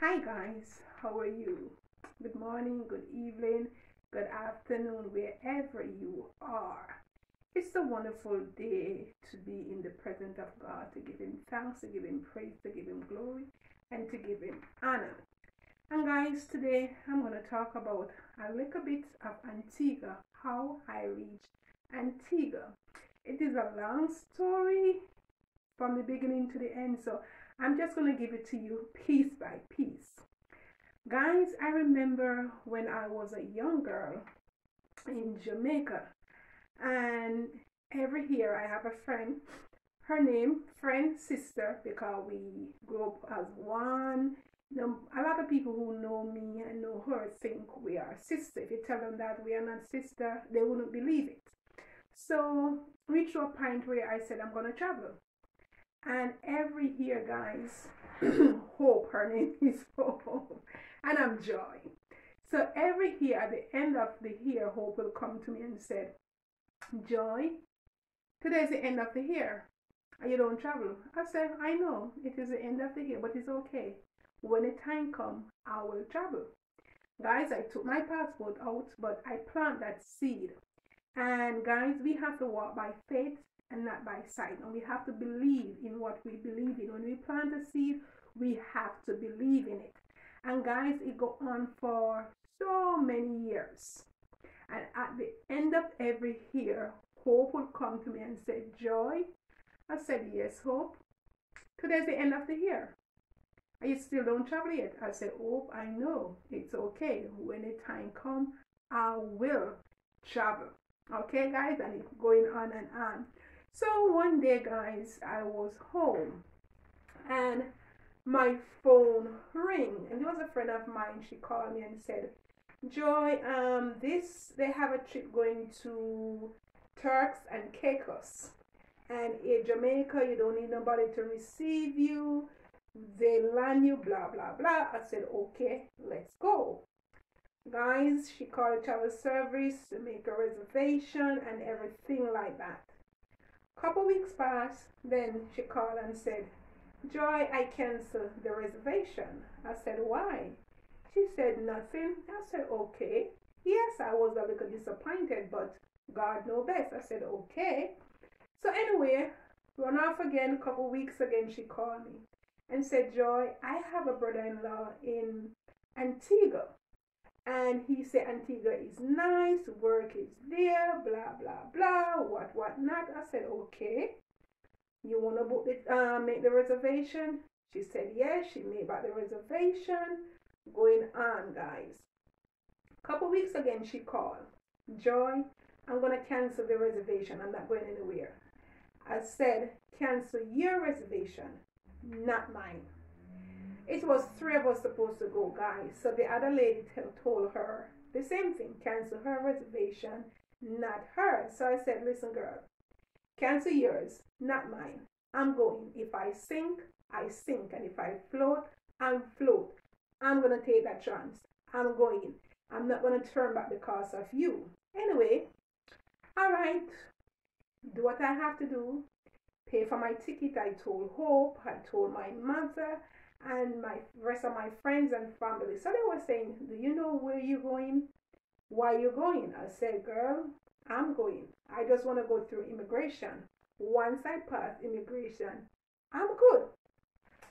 Hi guys, how are you? Good morning, good evening, good afternoon, wherever you are. It's a wonderful day to be in the presence of God, to give Him thanks, to give Him praise, to give Him glory, and to give Him honor. And guys, today I'm going to talk about a little bit of Antigua, how I reached Antigua. It is a long story from the beginning to the end, so I'm just going to give it to you piece by piece. Guys, I remember when I was a young girl in Jamaica, and every year I have a friend, her name, friend, sister, because we grew up as one. A lot of people who know me and know her think we are sister. If you tell them that we are not sister, they wouldn't believe it. So, reached to a point where I said I'm going to travel. And every year, guys, Hope, her name is Hope, and I'm Joy. So every year, at the end of the year, Hope will come to me and said, Joy, today's the end of the year. You don't travel. I said, I know, it is the end of the year, but it's okay. When the time comes, I will travel. Guys, I took my passport out, but I plant that seed. And guys, we have to walk by faith and not by sight. And we have to believe in what we believe in. When we plant a seed, we have to believe in it. And guys, it go on for so many years. And at the end of every year, Hope would come to me and say, Joy. I said, yes, Hope. Today's the end of the year. And you still don't travel yet. I said, Hope, I know. It's okay. When the time comes, I will travel. Okay, guys, and it's going on and on. So one day, guys, I was home and my phone rang, and it was a friend of mine. She called me and said, Joy, they have a trip going to Turks and Caicos, and in Jamaica you don't need nobody to receive you. They land you, blah blah blah. I said, okay, let's go. Guys, she called travel service to make a reservation and everything like that. Couple weeks passed, then she called and said, Joy, I canceled the reservation. I said, why? She said, nothing. I said, okay. Yes, I was a little disappointed, but God knows best. I said, okay. So anyway, run off again, couple weeks again, she called me and said, Joy, I have a brother-in-law in Antigua. And he said Antigua is nice, work is there, blah blah blah, what not. I said, okay. You wanna book it, make the reservation? She said yes. She made back the reservation. Going on, guys. Couple weeks again, she called. Joy, I'm gonna cancel the reservation. I'm not going anywhere. I said, cancel your reservation, not mine. It was three of us supposed to go, guys. So the other lady told her the same thing, cancel her reservation, not her. So I said, listen, girl, cancel yours, not mine. I'm going. If I sink, I sink. And if I float, I'm float. I'm going to take that chance. I'm going. I'm not going to turn back because of you. Anyway, all right, do what I have to do. Pay for my ticket. I told Hope, I told my mother, and my rest of my friends and family. So they were saying, do you know where you're going? Why you're going? I said, girl, I'm going. I just want to go through immigration. Once I pass immigration, I'm good.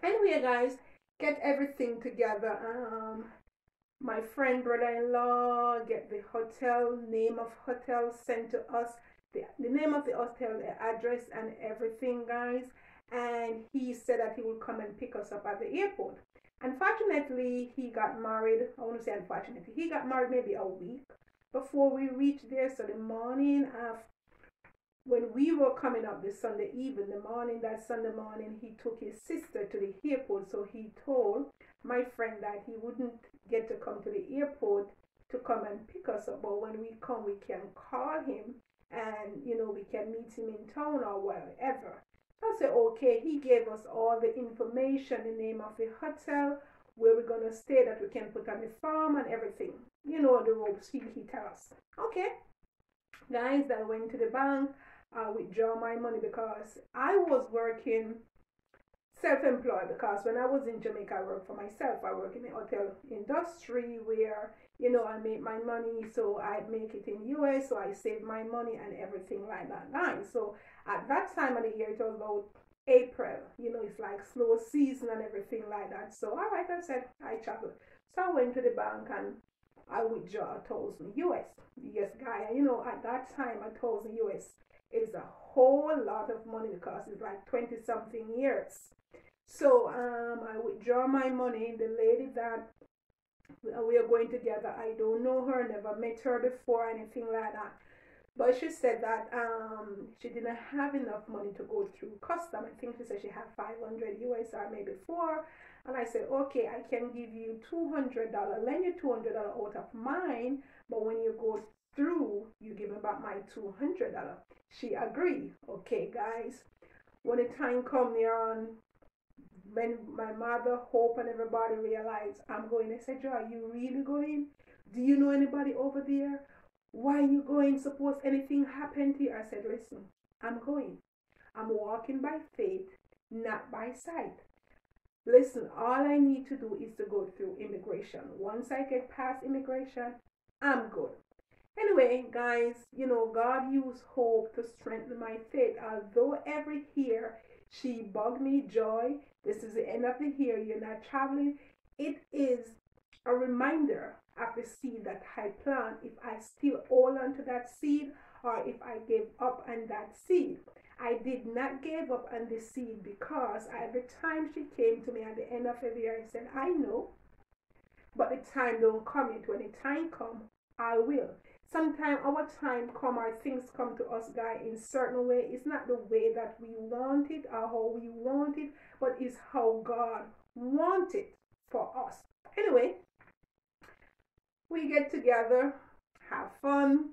Anyway, guys, get everything together. My friend, brother-in-law, get the hotel, name of hotel sent to us, the name of the hotel, the address and everything, guys. And he said that he would come and pick us up at the airport. Unfortunately, he got married. I want to say unfortunately, he got married maybe a week before we reached there. So the morning of when we were coming up this Sunday evening, that Sunday morning, he took his sister to the airport. So he told my friend that he wouldn't get to come to the airport to come and pick us up, but when we come, we can call him and we can meet him in town or wherever. I said, okay. He gave us all the information, the name of the hotel, where we're going to stay, that we can put on the farm and everything. The ropes he tells us. Okay. Guys, then I went to the bank, withdraw my money because I was working self-employed, because when I was in Jamaica, I worked for myself. I work in the hotel industry where, I make my money, so I make it in US, so I save my money and everything like that, guys. So at that time of the year, it was about April, it's like slow season and everything like that. So all right, I said I travel. So I went to the bank and I withdraw 1,000 US. Yes, guy, at that time, 1,000 US is a whole lot of money because it's like 20 something years. So I withdraw my money. The lady that we are going together, I don't know her, never met her before, anything like that. But she said that she didn't have enough money to go through custom. I think she said she had 500 US or maybe 4. And I said, okay, I can give you $200, lend you $200 out of mine, but when you go through, you give me back my $200. She agreed. Okay, guys. When the time come there on, when my mother, Hope, and everybody realized I'm going, they said, Joy, are you really going? Do you know anybody over there? Why are you going? Suppose anything happened to you. I said, listen, I'm going. I'm walking by faith, not by sight. Listen, all I need to do is to go through immigration. Once I get past immigration, I'm good. Anyway, guys, God used Hope to strengthen my faith. Although every year she bugged me, Joy, this is the end of the year, you're not traveling. It is a reminder of the seed that I plant, if I still hold on to that seed or if I gave up on that seed. I did not give up on the seed because every time she came to me at the end of every year, I said, I know, but the time don't come yet. When the time come, I will. Sometimes our time come or things come to us, guys, in certain way. It's not the way that we want it or how we want it, but it's how God wants it for us. Anyway, we get together, have fun.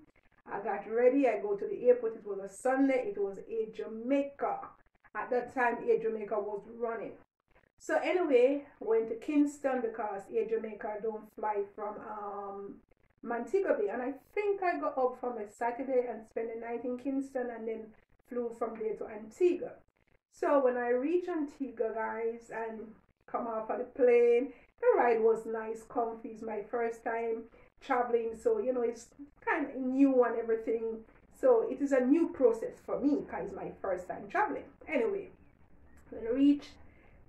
I got ready. I go to the airport. It was a Sunday. It was Air Jamaica. At that time, Air Jamaica was running. So anyway, went to Kingston because Air Jamaica don't fly from Montego Bay. And I think I got up from a Saturday and spent the night in Kingston and then flew from there to Antigua. So when I reached Antigua, guys, and come off of the plane, the ride was nice, comfy. It's my first time traveling, so it's kind of new and everything. So it is a new process for me because it's my first time traveling. Anyway, when I reached,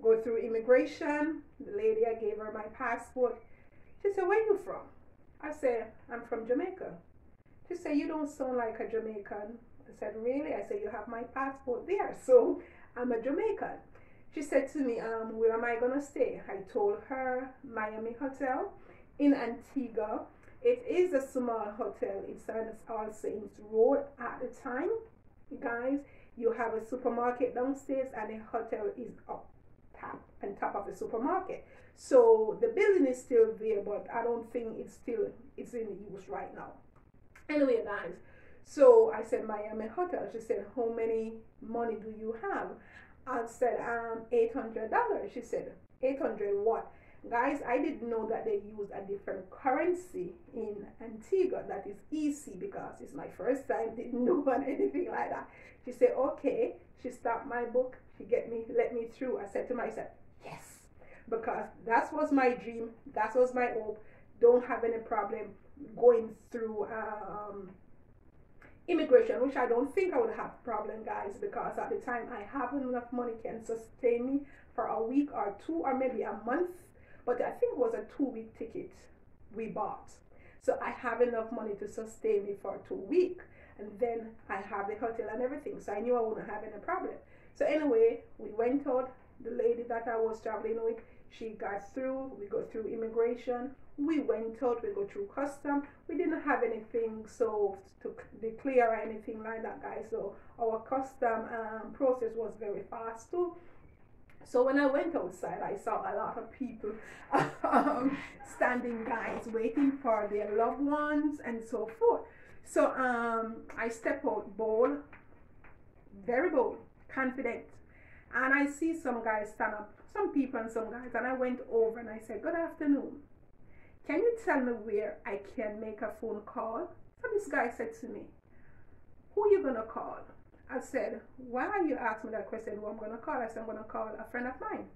go through immigration, the lady, I gave her my passport. She said, where are you from? I said, I'm from Jamaica. She said, you don't sound like a Jamaican. I said, really? I said, you have my passport there, so I'm a Jamaican. She said to me, where am I gonna stay? I told her Miami Hotel in Antigua. It is a small hotel. It's on All Saints Road at the time. Guys, you have a supermarket downstairs and the hotel is up top, on top of the supermarket. So the building is still there, but I don't think it's in use right now. Anyway, guys, so I said Miami Hotel. She said, how many money do you have? I said, $800. She said, 800 what? Guys, I didn't know that they use a different currency in Antigua that is EC because it's my first time, didn't know anything like that. She said, okay. She stopped my book. She let me through. I said to myself, yes, because that was my dream. That was my hope. Don't have any problem going through immigration, which I don't think I would have problem, guys, because at the time I have enough money can sustain me for a week or two or maybe a month. But I think it was a 2-week ticket we bought. So I have enough money to sustain me for 2 weeks. And then I have the hotel and everything. So I knew I wouldn't have any problem. So anyway, we went out. The lady that I was traveling with, she got through. We go through immigration. We went out. We go through custom. We didn't have anything so to declare or anything like that, guys. So our custom process was very fast too. So when I went outside, I saw a lot of people standing, guys, waiting for their loved ones and so forth. So I step out bold, very bold, confident. And I see some guys stand up, some people and some guys. And I went over and I said, good afternoon. Can you tell me where I can make a phone call? So this guy said to me, who are you going to call? I said, why you ask me that question? Who I'm going to call? I said, I'm going to call a friend of mine.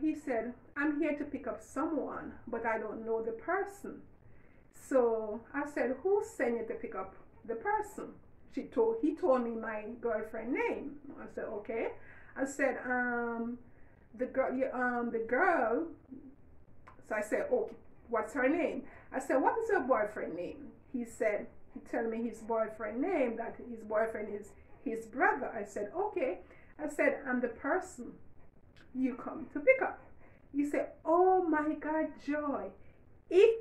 He said, I'm here to pick up someone, but I don't know the person. So I said, who sent you to pick up the person? He told me my girlfriend name. I said, okay. I said, the girl. So I said, oh, what's her name? I said, what is her boyfriend name? He told me his boyfriend name, that his boyfriend is his brother. I said, okay. I said, I'm the person you come to pick up. He said, oh my God, Joy, if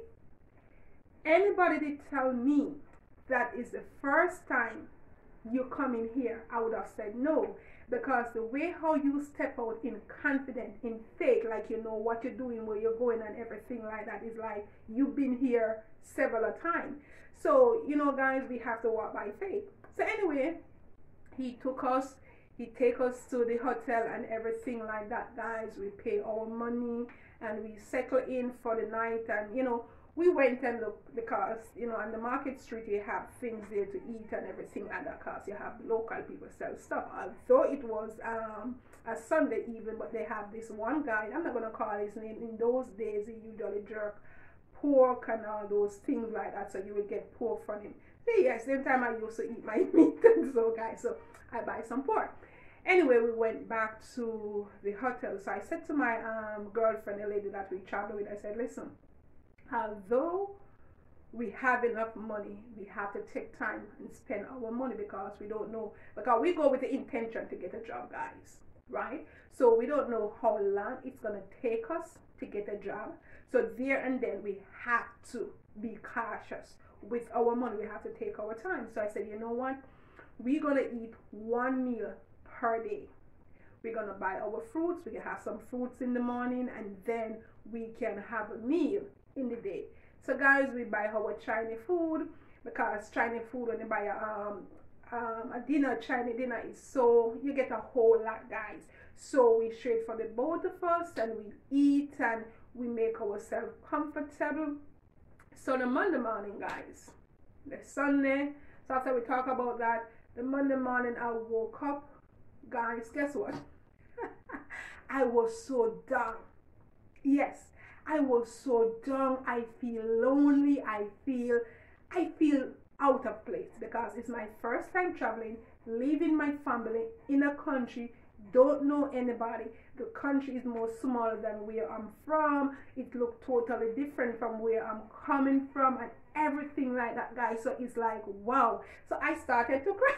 anybody did tell me that is the first time you come in here, I would have said no. Because the way how you step out in confidence, in faith, like you know what you're doing, where you're going and everything like that, is like you've been here several times. So, you know, guys, we have to walk by faith. So anyway, he take us to the hotel and everything like that, guys. We pay our money and we settle in for the night, and you know, we went and looked, because you know, on the market street you have things there to eat and everything like that, because you have local people sell stuff. Although it was a Sunday evening, but they have this one guy, I'm not going to call his name. In those days he usually jerk pork and all those things like that, so you would get pork from him. So yes, same time I used to eat my meat and so guys, so I buy some pork. Anyway, we went back to the hotel. So I said to my girlfriend, a lady that we traveled with, I said, listen, although we have enough money, we have to take time and spend our money, because we don't know, because we go with the intention to get a job, guys, right? So we don't know how long it's going to take us to get a job. So there and then we have to be cautious with our money. We have to take our time. So I said, you know what, we're going to eat one meal per day. We're going to buy our fruits. We can have some fruits in the morning, and then we can have a meal in the day. So guys, we buy our Chinese food, because Chinese food, when you buy a dinner, Chinese dinner is so, you get a whole lot, guys. So we trade for the both of us, and we eat and we make ourselves comfortable. So the Monday morning, guys, the Sunday, so after we talk about that, the Monday morning I woke up, guys, guess what? I was so down. Yes, I was so down. I feel lonely. I feel out of place, because it's my first time traveling, leaving my family in a country, don't know anybody. The country is more smaller than where I'm from. It looked totally different from where I'm coming from, and everything like that, guys. So it's like, wow. So I started to cry.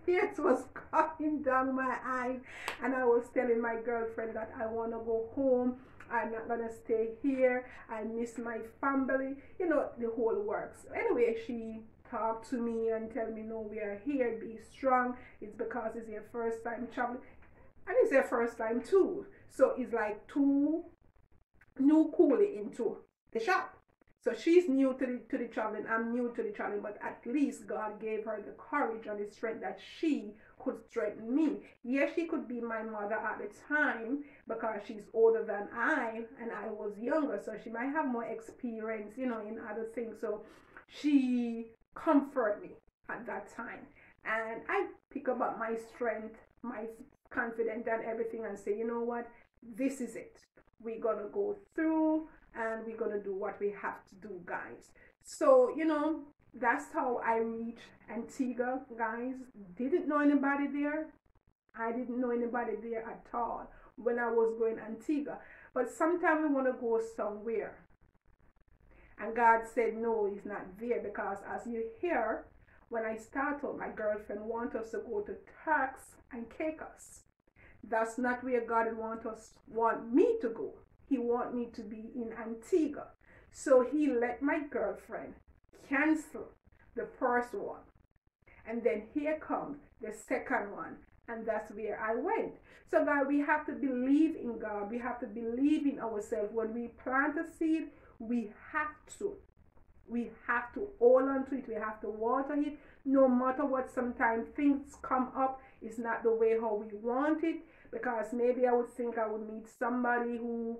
Tears was coming down my eyes, and I was telling my girlfriend that I want to go home. I'm not gonna stay here. I miss my family. You know, the whole works. Anyway, she talked to me and tell me, no, we are here. Be strong. It's because it's your first time traveling, and it's their first time too. So it's like two new coolie into the shop. So she's new to the traveling, I'm new to the traveling, but at least God gave her the courage and the strength that she could strengthen me. Yes, she could be my mother at the time, because she's older than I, and I was younger, so she might have more experience, you know, in other things. So she comforted me at that time, and I pick up my strength, my confidence and everything, and say, you know what, this is it. We're gonna go through, and we're gonna do what we have to do, guys. So, you know, that's how I reached Antigua, guys. Didn't know anybody there. I didn't know anybody there at all when I was going Antigua. But sometimes we want to go somewhere, and God said, no, it's not there, because as you hear, when I started, my girlfriend wants us to go to Turks and Caicos. That's not where God want me to go. He want me to be in Antigua. So he let my girlfriend cancel the first one. And then here comes the second one. And that's where I went. So God, we have to believe in God. We have to believe in ourselves. When we plant a seed, we have to. We have to hold on to it. We have to water it. No matter what, sometimes things come up. It's not the way how we want it. Because maybe I would think I would meet somebody who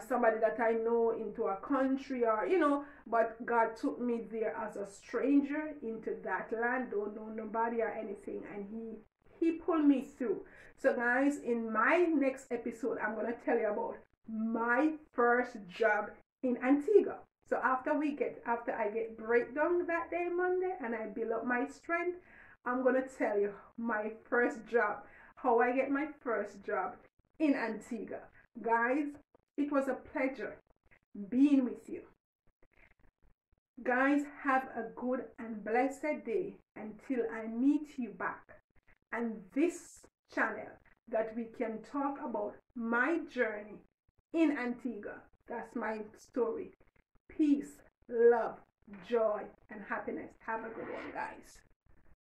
somebody that I know into a country, or but God took me there as a stranger into that land, don't know nobody or anything, and he pulled me through. So guys, in my next episode, I'm gonna tell you about my first job in Antigua. So after I get breakdown that day Monday and I build up my strength, I'm gonna tell you my first job, how I get my first job in Antigua. Guys, it was a pleasure being with you. Guys, have a good and blessed day until I meet you back. And this channel that we can talk about my journey in Antigua. That's my story. Peace, love, joy, and happiness. Have a good one, guys.